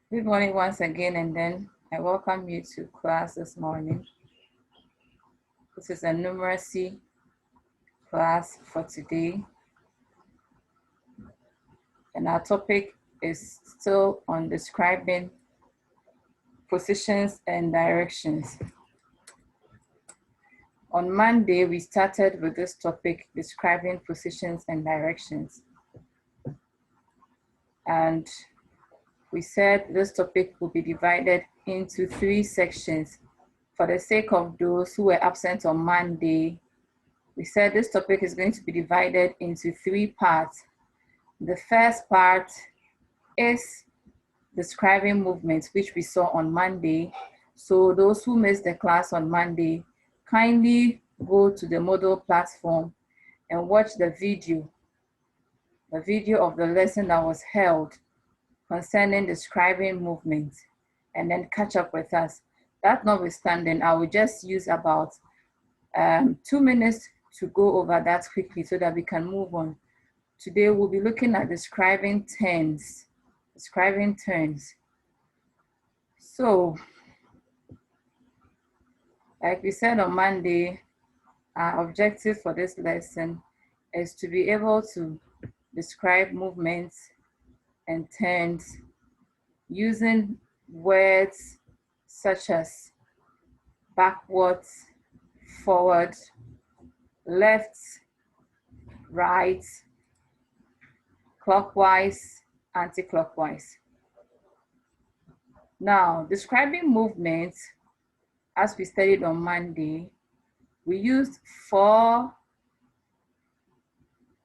Good morning once again, and then I welcome you to class this morning. This is a numeracy class for today, and our topic is still on describing positions and directions. On Monday, we started with this topic, describing positions and directions. And we said this topic will be divided into 3 sections. For the sake of those who were absent on Monday, we said this topic is going to be divided into 3 parts. The first part is describing movements, which we saw on Monday. So those who missed the class on Monday, kindly go to the Moodle platform and watch the video of the lesson that was held concerning describing movements, and then catch up with us. That notwithstanding, I will just use about 2 minutes to go over that quickly so that we can move on. Today we'll be looking at describing turns. So, like we said on Monday, our objective for this lesson is to be able to describe movements and turns using words such as backwards, forward, left, right, clockwise, anti-clockwise. Now, describing movements, as we studied on Monday, we used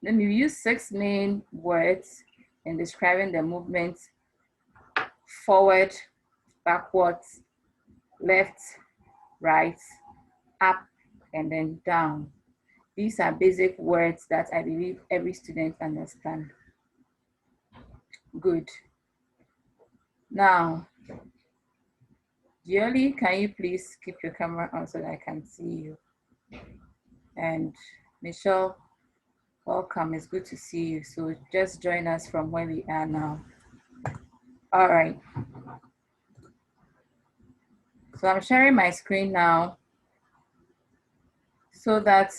6 main words in describing the movements: forward, backwards, left, right, up, and then down. These are basic words that I believe every student understands. Good. Now, Yoli, can you please keep your camera on so that I can see you? And Michelle, welcome. It's good to see you. So just join us from where we are now. All right. So I'm sharing my screen now so that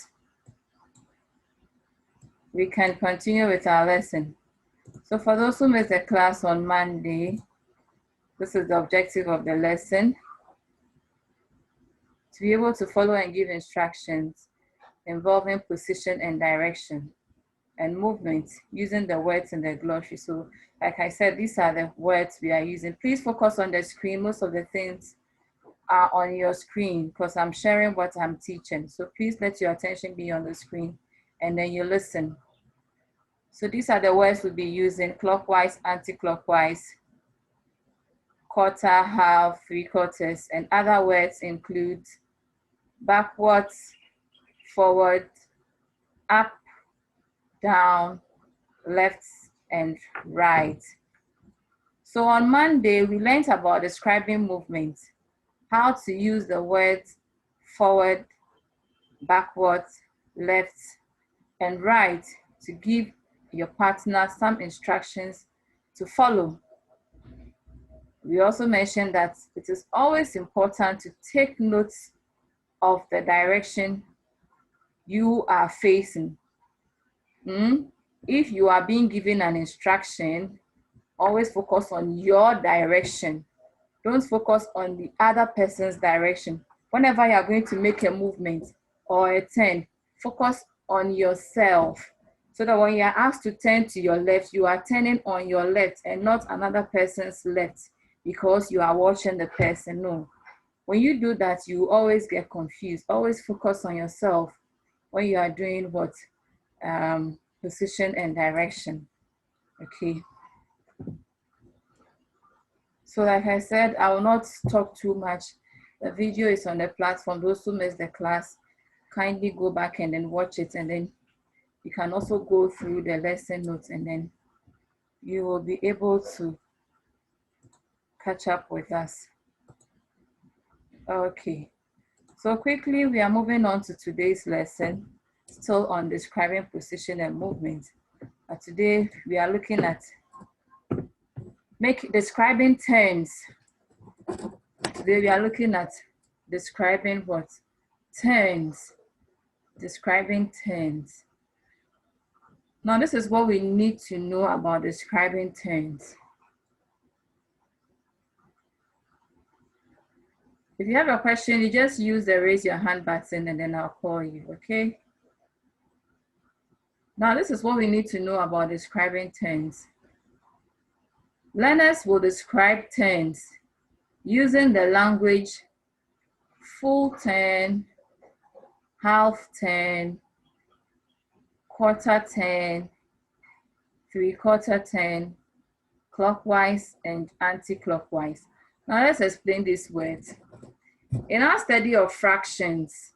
we can continue with our lesson. So for those who missed the class on Monday, this is the objective of the lesson: to be able to follow and give instructions involving position and direction and movement using the words in the glossary. So like I said, these are the words we are using. Please focus on the screen. Most of the things are on your screen because I'm sharing what I'm teaching. So please let your attention be on the screen and then you listen. So these are the words we'll be using: clockwise, anti-clockwise, quarter, half, 3/4, and other words include backwards, forward, up, down, left, and right. So on Monday, we learned about describing movements, how to use the words forward, backwards, left, and right to give your partner some instructions to follow. We also mentioned that it is always important to take notes of the direction you are facing. If you are being given an instruction, always focus on your direction. Don't focus on the other person's direction. Whenever you are going to make a movement or a turn, focus on yourself, so that when you are asked to turn to your left, you are turning on your left and not another person's left because you are watching the person. No. When you do that, you always get confused. Always focus on yourself when you are doing what? Position and direction. Okay. So like I said, I will not talk too much. The video is on the platform. Those who missed the class, kindly go back and then watch it, and then you can also go through the lesson notes, and then you will be able to catch up with us. Okay, so quickly we are moving on to today's lesson, still on describing position and movement. But today we are looking at describing terms. Today we are looking at describing what? Terms. Describing terms. Now this is what we need to know about describing terms. If you have a question, you just use the raise your hand button and then I'll call you, okay? Now this is what we need to know about describing terms. Learners will describe terms using the language full turn, half turn, quarter turn, three-quarter turn, clockwise and anti-clockwise. Now let's explain these words. In our study of fractions,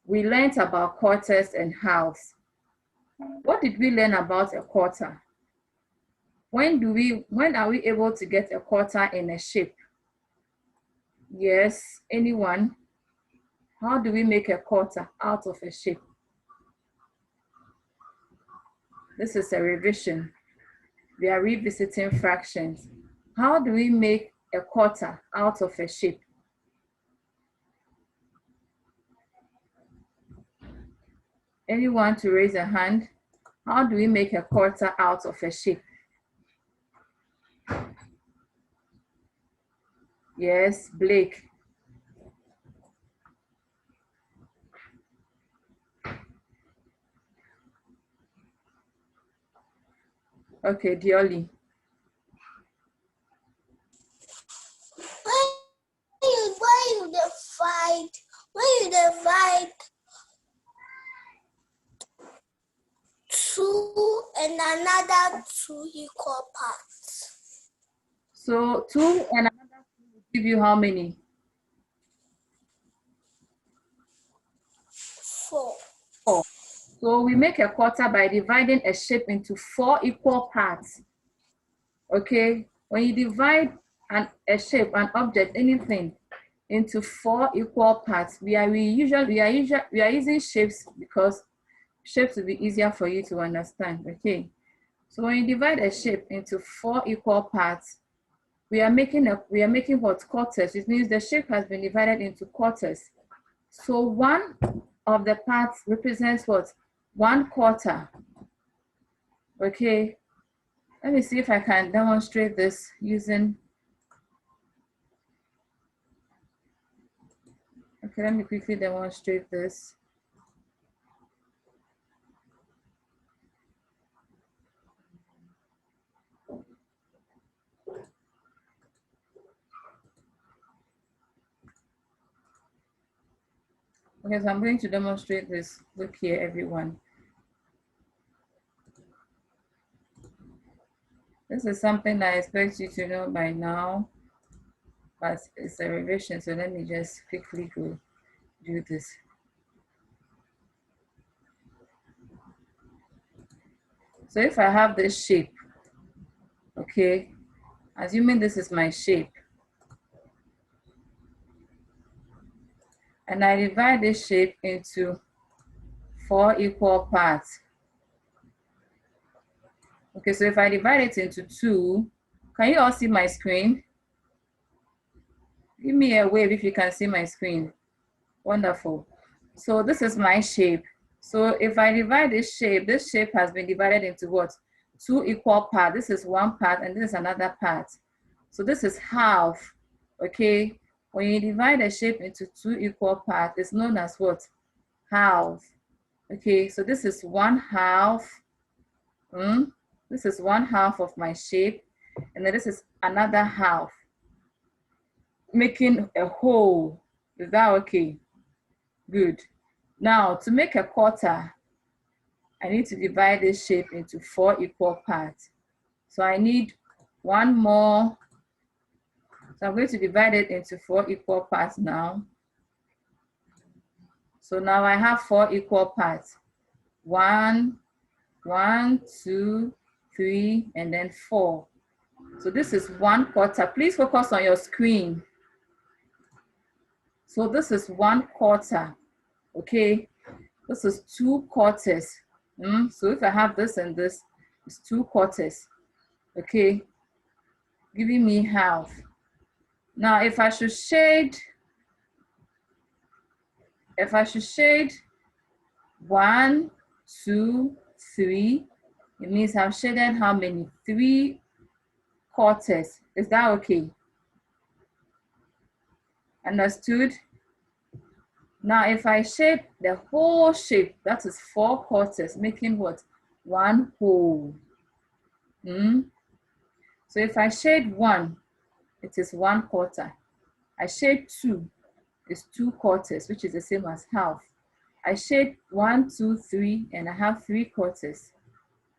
we learned about quarters and halves. What did we learn about a quarter? When are we able to get a quarter in a shape? Yes, anyone? How do we make a quarter out of a shape? This is a revision. We are revisiting fractions. How do we make a quarter out of a shape? Anyone to raise a hand? How do we make a quarter out of a shape? Yes, Blake. Okay, Dioli. When you divide 2 and another 2 equal parts. So 2 and another 2 will give you how many? 4. So we make a quarter by dividing a shape into 4 equal parts. Okay, when you divide a shape, an object, anything into 4 equal parts, we are using shapes because shapes will be easier for you to understand. Okay, so when you divide a shape into 4 equal parts, we are making what? Quarters. It means the shape has been divided into quarters. So one of the parts represents what? 1/4. Okay, let me see if I can demonstrate this using. Okay, let me quickly demonstrate this. Okay, so I'm going to demonstrate this. Look here, everyone. This is something I expect you to know by now, but it's a revision, so let me just quickly go do this. So if I have this shape, okay, assuming this is my shape, and I divide this shape into 4 equal parts. Okay, so if I divide it into 2, can you all see my screen? Give me a wave if you can see my screen. Wonderful. So this is my shape. So if I divide this shape has been divided into what? 2 equal parts. This is one part and this is another part. So this is half, okay? When you divide a shape into 2 equal parts, it's known as what? Half. Okay, so this is 1/2. This is 1/2 of my shape, and then this is another half, making a whole. Is that okay? Good. Now, to make a quarter, I need to divide this shape into 4 equal parts. So I need one more. So I'm going to divide it into 4 equal parts now. So now I have 4 equal parts. 1, 2, 3, and then 4. So this is 1/4. Please focus on your screen. So this is 1/4, okay? This is 2/4. So if I have this and this, it's 2/4. Okay, giving me half. Now, if I should shade 1, 2, 3, it means I've shaded how many? 3/4. Is that okay? Understood? Now, if I shade the whole shape, that is 4/4, making what? 1 whole. So if I shade 1, it is 1/4. I shade 2, it's 2/4, which is the same as half. I shade 1, 2, 3, and I have 3/4.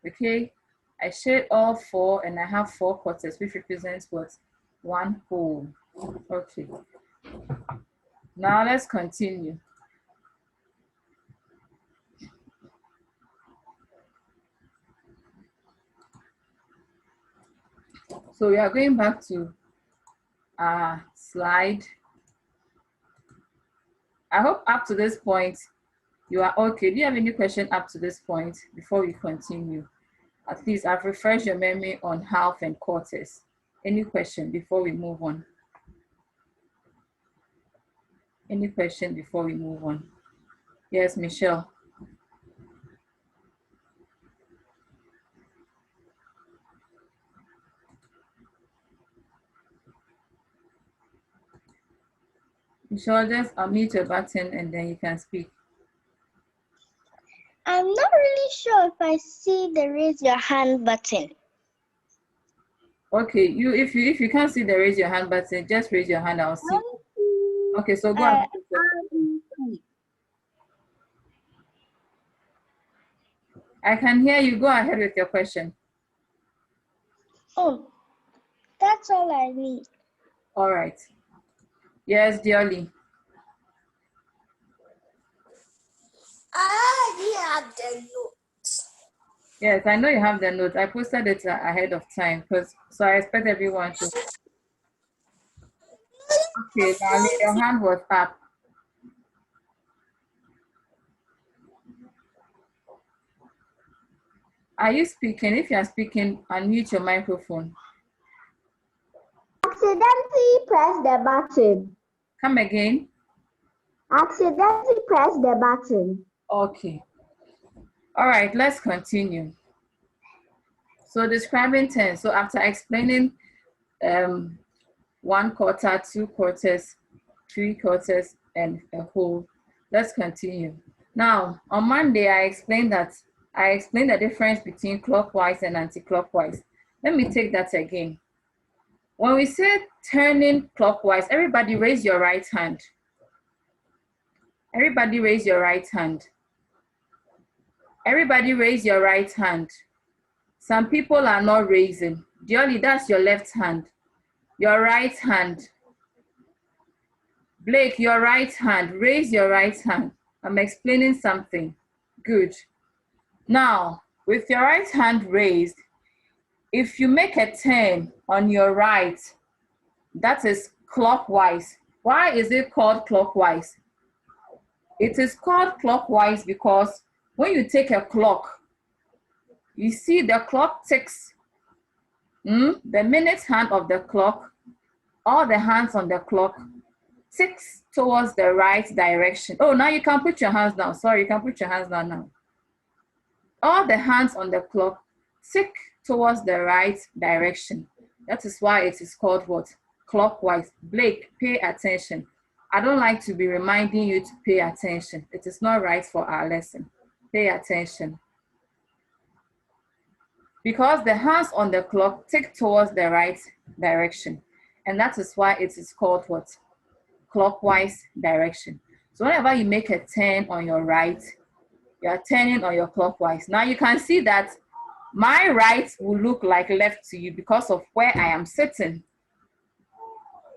Okay, I shade all 4 and I have 4/4, which represents what? 1 whole. Okay, now let's continue. So we are going back to our slide. I hope up to this point you are okay. Do you have any question up to this point before we continue? At least I've refreshed your memory on half and quarters. Any question before we move on? Any question before we move on? Yes, Michelle. Michelle, just unmute your button and then you can speak. I'm not really sure if I see the raise your hand button. Okay, if you can't see the raise your hand button, just raise your hand. I'll see. Okay, so go ahead. I can hear you. Go ahead with your question. Oh, that's all I need. All right. Yes, dearly. I have the notes. Yes, I know you have the notes. I posted it ahead of time so I expect everyone to. Okay, darling, your hand was up. Are you speaking? If you are speaking, unmute your microphone. Accidentally press the button. Come again. Accidentally press the button. Okay. All right, let's continue. So describing 10. So after explaining 1/4, 2/4, 3/4, and a whole, let's continue. Now, on Monday, I explained the difference between clockwise and anti-clockwise. Let me take that again. When we say turning clockwise, everybody raise your right hand. Everybody raise your right hand. Everybody raise your right hand. Some people are not raising. Dioli, that's your left hand. Your right hand. Blake, your right hand. Raise your right hand. I'm explaining something. Good. Now, with your right hand raised, if you make a turn on your right, that is clockwise. Why is it called clockwise? It is called clockwise because when you take a clock, you see the clock ticks. The minute hand of the clock, all the hands on the clock ticks towards the right direction. Oh, now you can put your hands down. Sorry, you can put your hands down now. All the hands on the clock tick towards the right direction. That is why it is called what? Clockwise. Blake, pay attention. I don't like to be reminding you to pay attention. It is not right for our lesson. Pay attention. Because the hands on the clock tick towards the right direction. And that is why it is called what? Clockwise direction. So whenever you make a turn on your right, you are turning on your clockwise. Now you can see that my right will look like left to you because of where I am sitting.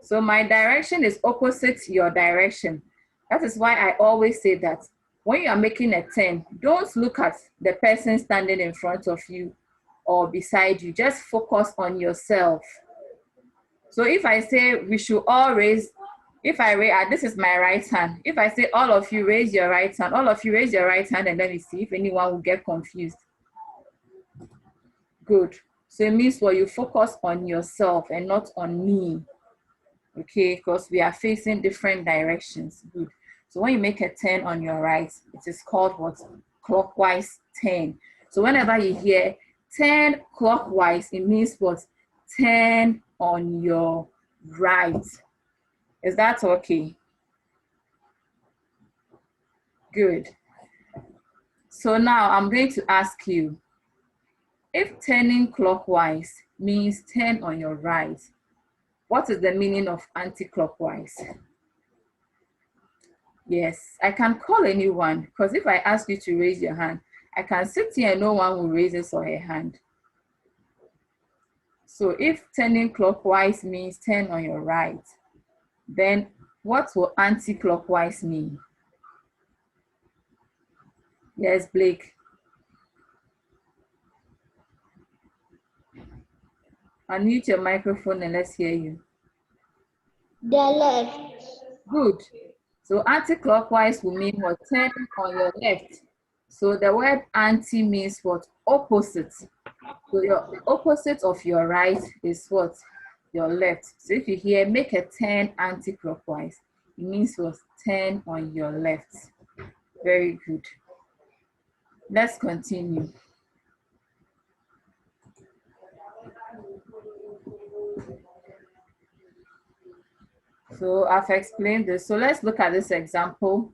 So my direction is opposite to your direction. That is why I always say that when you are making a turn, don't look at the person standing in front of you or beside you. Just focus on yourself. So if I say we should all raise If I raise, this is my right hand. If I say all of you raise your right hand, all of you raise your right hand, and let me see if anyone will get confused. Good. So it means what you focus on yourself and not on me. Okay, because we are facing different directions. Good. So when you make a turn on your right, it is called what? Clockwise turn. So whenever you hear turn clockwise, it means what? Turn on your right. Is that okay? Good. So now I'm going to ask you, if turning clockwise means turn on your right, what is the meaning of anti-clockwise? Yes, I can call anyone, because if I ask you to raise your hand, I can sit here and no one will raise his or her hand. So if turning clockwise means turn on your right, then what will anti-clockwise mean? Yes, Blake. Unmute your microphone and let's hear you. The left. Good. So anti-clockwise will mean what? Turn on your left. So the word anti means what? Opposite. So the opposite of your right is what? Your left. So if you hear make a turn anti-clockwise, it means what? Turn on your left. Very good. Let's continue. So I've explained this. So let's look at this example.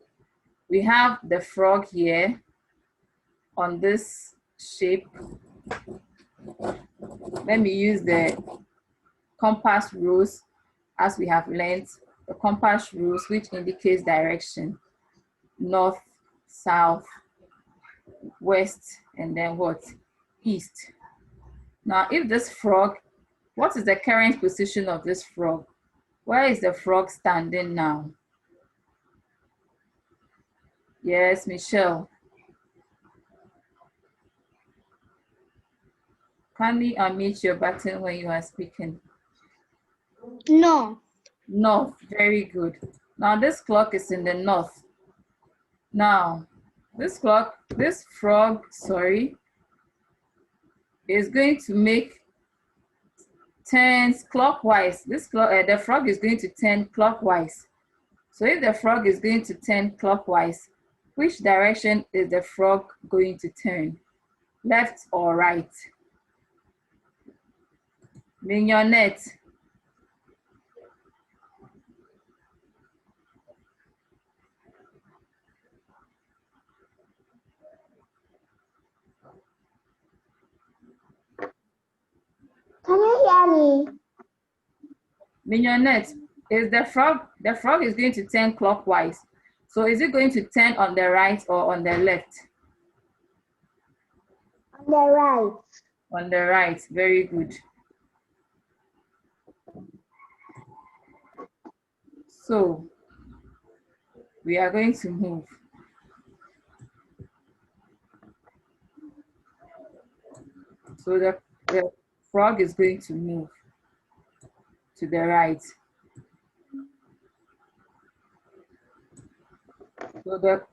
We have the frog here on this shape. Let me use the compass rules as we have learned. The compass rules which indicates direction. North, south, west, and then what? East. Now, if this frog, what is the current position of this frog? Where is the frog standing now? Yes, Michelle. Kindly unmute your button when you are speaking. No. North, very good. Now this clock is in the north. Now, this frog, is going to make turns clockwise. The frog is going to turn clockwise. So if the frog is going to turn clockwise, which direction is the frog going to turn? Left or right? Mignonette. Can you hear me? Mignonette, the frog is going to turn clockwise. So is it going to turn on the right or on the left? On the right. On the right, very good. So we are going to move. So the frog is going to move to the right. So the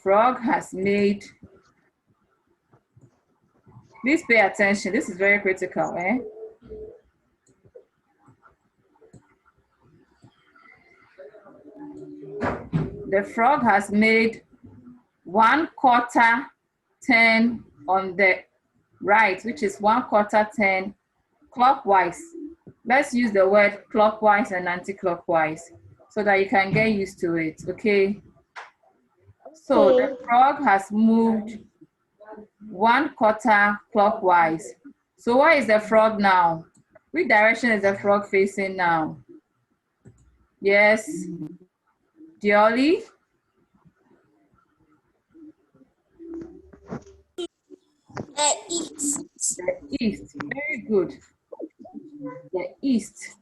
frog has made, please pay attention, this is very critical. The frog has made 1/4 turn on the right, which is 1/4 turn clockwise. Let's use the word clockwise and anti-clockwise so that you can get used to it, okay? So the frog has moved 1/4 clockwise. So where is the frog now? Which direction is the frog facing now? Yes, Dioli? The east. The east, very good. The east,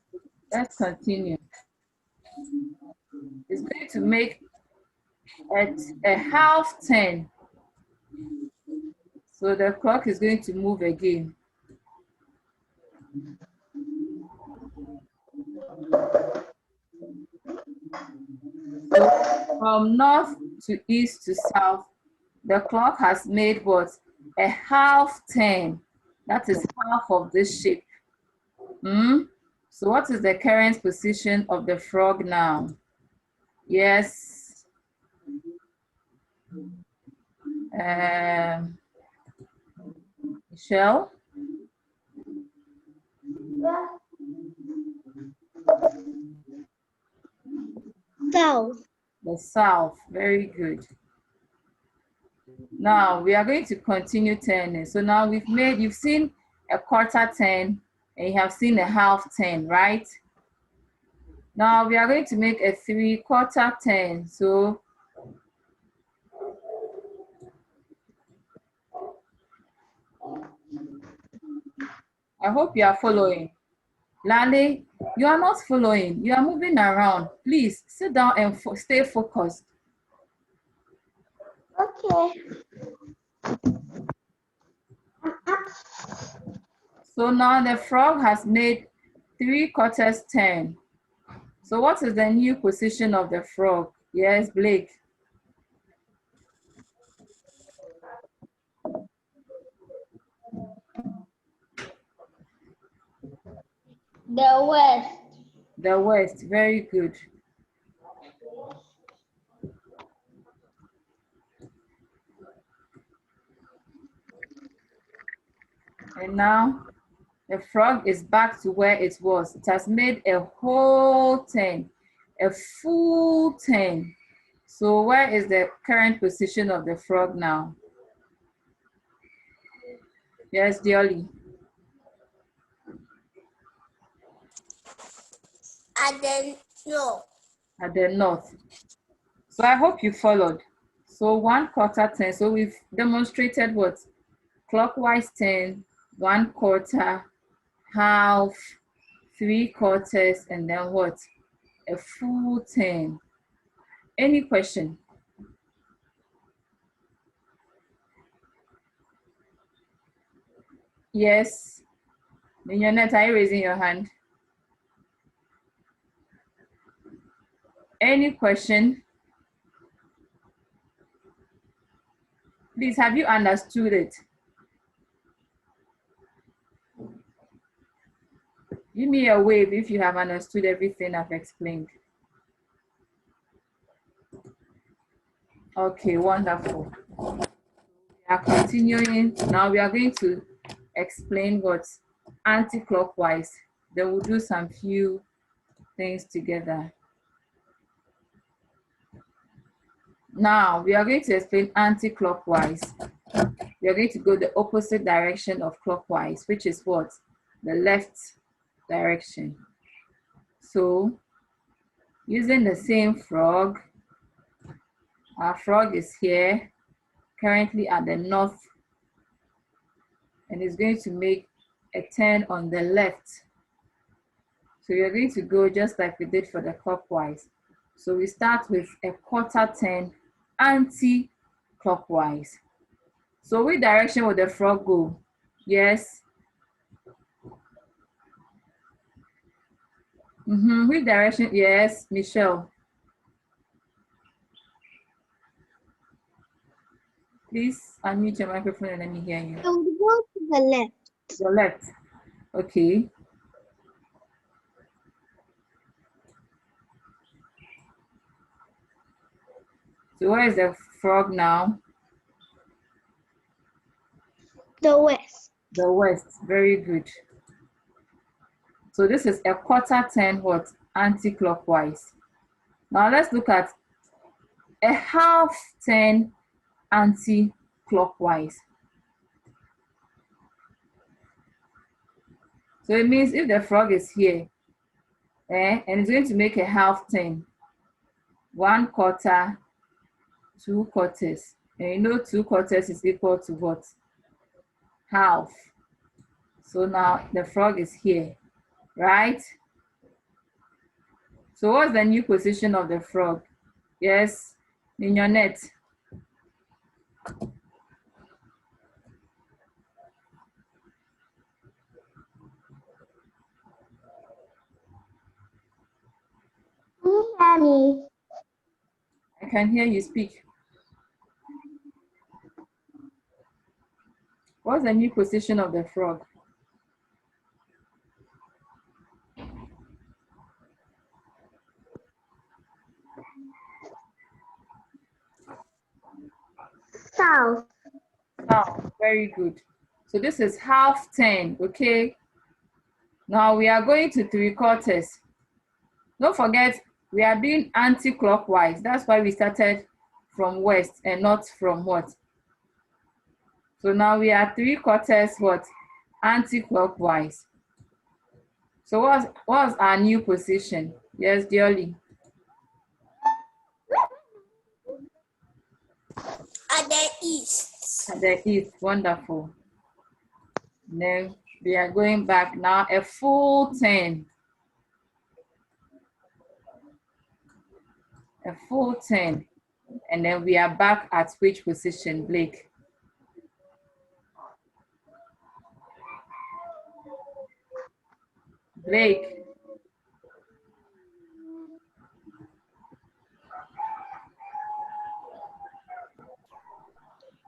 let's continue. It's going to make a half turn. So the clock is going to move again. From north to east to south, the clock has made what? A half turn. That is half of this shape. So what is the current position of the frog now? Yes. Michelle? South. The south. Very good. Now we are going to continue turning. So now you've seen a quarter turn and you have seen a half turn, right? Now we are going to make a 3/4 turn. So I hope you are following. Lale, you are not following. You are moving around. Please sit down and stay focused. Okay. So now the frog has made 3/4 turn. So what is the new position of the frog? Yes, Blake. The west. The west. Very good. And now the frog is back to where it was. It has made a whole turn, a full turn. So where is the current position of the frog now? Yes, Dioli. At the north. At the north. So I hope you followed. So 1/4 turn. So we've demonstrated what? Clockwise turn, 1/4, half, 3/4, and then what? A full turn. Any question? Yes. Mignonette, are you raising your hand? Any question? Please, have you understood it? Give me a wave if you have understood everything I've explained. Okay, wonderful. We are continuing. Now we are going to explain what's anti-clockwise. Then we'll do some few things together. Now we are going to explain anti-clockwise. We are going to go the opposite direction of clockwise, which is what? The left direction. So using the same frog, our frog is here, currently at the north, and is going to make a turn on the left. So you're going to go just like we did for the clockwise. So we start with a 1/4 turn anti-clockwise. So which direction will the frog go? Yes. Which direction? Yes, Michelle. Please unmute your microphone and let me hear you. I would go to the left. The left. Okay. So where is the frog now? The west. The west. Very good. So this is a 1/4 turn what? Anti-clockwise. Now let's look at a half turn anti-clockwise. So it means if the frog is here, and it's going to make a half turn, 1/4, 2/4. And you know 2/4 is equal to what? Half. So now the frog is here, right? So what's the new position of the frog? Yes, Mignonette. Can you hear me? I I can hear you speak. What's the new position of the frog? South. South. Very good. So this is half turn, okay? Now we are going to 3/4. Don't forget, we are doing anti-clockwise. That's why we started from west and not from what? So now we are 3/4 what? Anti-clockwise. So what's our new position? Yes, Dioli. At the east. At the east. Wonderful. Then we are going back now a full turn. A full turn. And then we are back at which position, Blake? Blake.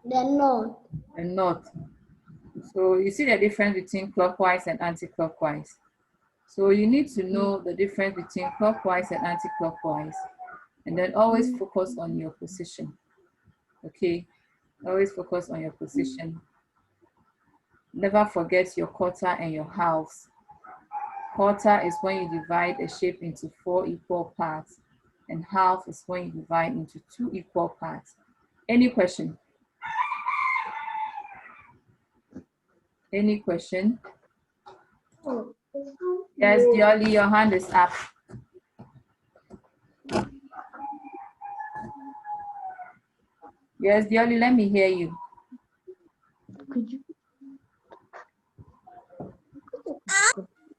The north. The north. So you see the difference between clockwise and anti-clockwise. So you need to know the difference between clockwise and anti-clockwise. And then always focus on your position. Okay? Always focus on your position. Never forget your quarter and your halves. Quarter is when you divide a shape into 4 equal parts, and half is when you divide into 2 equal parts. Any question? Any question? Yes, Dioli, your hand is up. Yes, Dioli, let me hear you. Could you?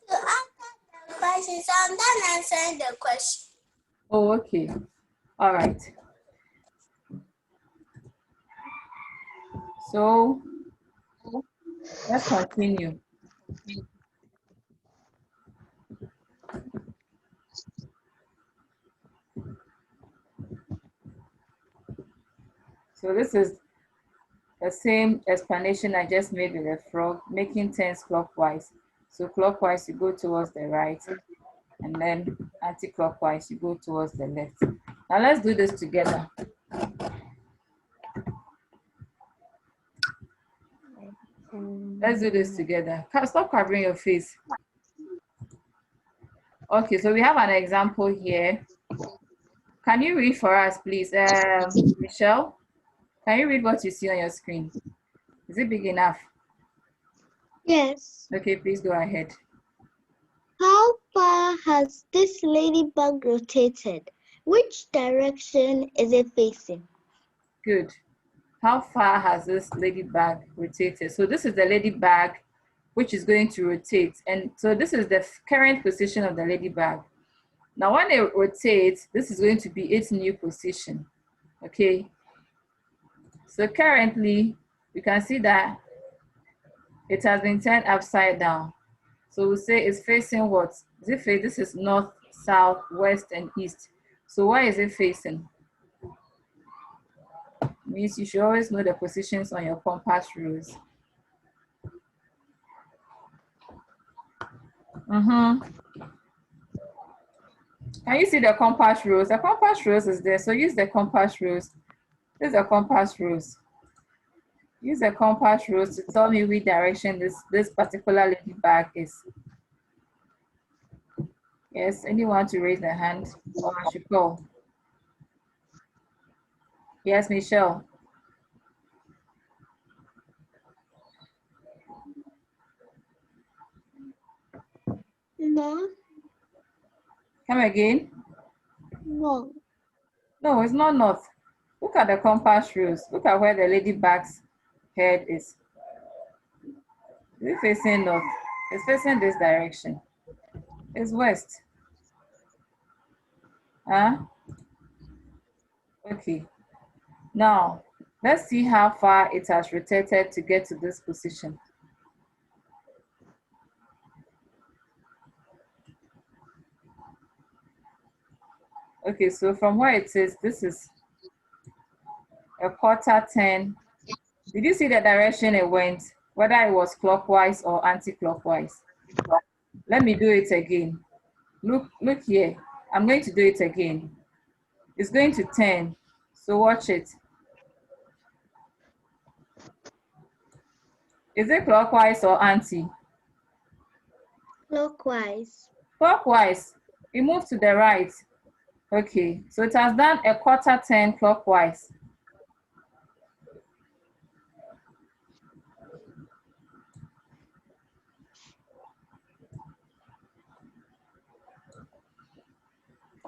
To answer the question, so I'm done answering the question. Oh, okay. All right. So let's continue. So this is the same explanation I just made with the frog, making turns clockwise. So clockwise, you go towards the right, and then anti-clockwise, you go towards the left. Now let's do this together. Let's do this together. Stop covering your face. Okay, so we have an example here. Can you read for us, please? Michelle, can you read what you see on your screen? Is it big enough? Yes. Okay, please go ahead. How far has this ladybug rotated? Which direction is it facing? Good. How far has this ladybug rotated? So this is the ladybug which is going to rotate. And so this is the current position of the ladybug. Now when it rotates, this is going to be its new position, okay? So currently, you can see that it has been turned upside down. So we'll say it's facing what? This is north, south, west, and east. So where is it facing? Means you should always know the positions on your compass rules. Can you see the compass rules? The compass rules is there, so use the compass rules. This is the compass rules. Use the compass rules to tell me which direction this particular ladybug is. Yes, anyone to raise their hand, or I should call? Yes, Michelle. No. Come again? No. No, it's not north. Look at the compass rules. Look at where the ladybug's head is. Is it facing north? It's facing this direction. It's west. Huh? Okay. Now, let's see how far it has rotated to get to this position. Okay, so from where it is, this is 1/4 Did you see the direction it went? Whether it was clockwise or anti-clockwise? Let me do it again. Look here. I'm going to do it again. It's going to turn. So watch it. Is it clockwise or anti? Clockwise. Clockwise. It moved to the right. Okay, so it has done a 1/4 turn clockwise.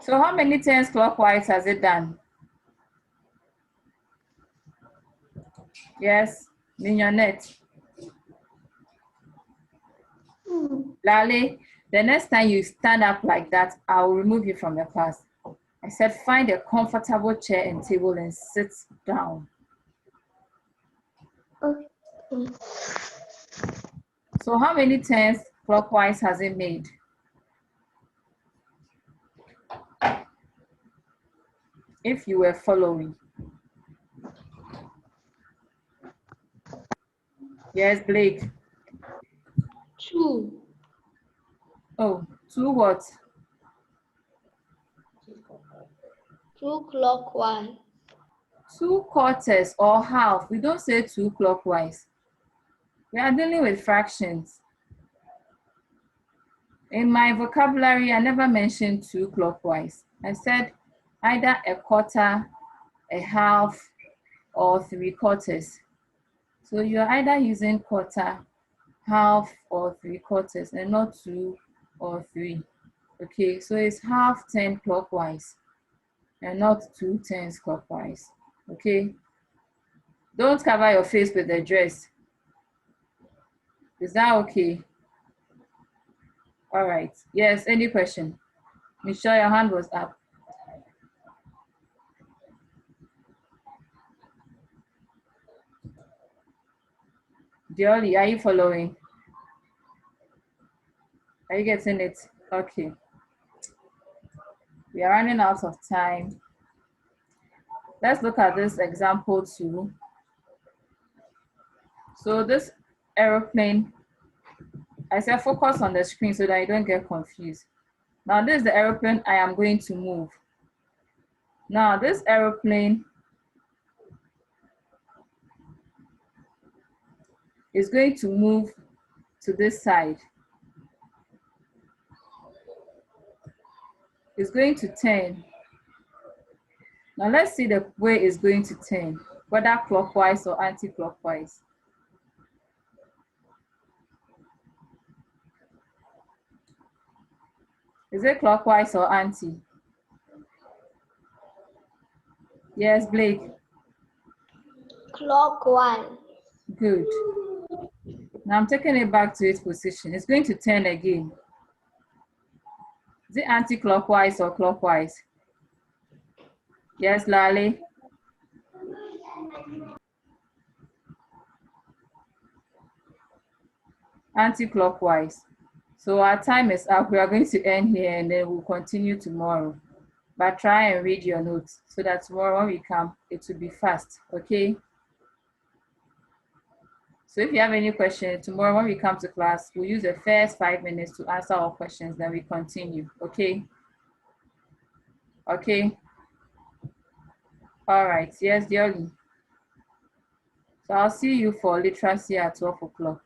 So how many turns clockwise has it done? Yes, Mignonette. Lale, the next time you stand up like that, I will remove you from the class. I said, find a comfortable chair and table and sit down. Okay. So how many turns clockwise has it made? If you were following. Yes, Blake. 2. Oh, 2 what? 2 clockwise. 2/4 or half. We don't say 2 clockwise. We are dealing with fractions. In my vocabulary, I never mentioned 2 clockwise. I said either 1/4, a half, or 3/4. So you're either using 1/4, half, or 3/4, and not 2 or 3. Okay, so it's half turn clockwise and not 2 turns clockwise. Okay, don't cover your face with the dress. Is that okay? All right. Yes, any question? Michelle, your hand was up. Dioli, are you following? Are you getting it? Okay. We are running out of time. Let's look at this example 2. So this aeroplane, I said focus on the screen so that you don't get confused. Now this is the aeroplane I am going to move. Now this aeroplane is going to move to this side. It's going to turn. Now let's see the way it's going to turn, whether clockwise or anti-clockwise. Is it clockwise or anti? Yes, Blake. Clockwise. Good. Now I'm taking it back to its position. It's going to turn again. Is it anti-clockwise or clockwise? Yes, Lale. Anti-clockwise. So our time is up. We are going to end here and then we'll continue tomorrow. But try and read your notes so that tomorrow when we come, it will be fast, okay? So if you have any questions, tomorrow when we come to class, we'll use the first 5 minutes to answer all questions, then we continue, okay? Okay? All right, yes, Dioli. So I'll see you for literacy at 12 o'clock.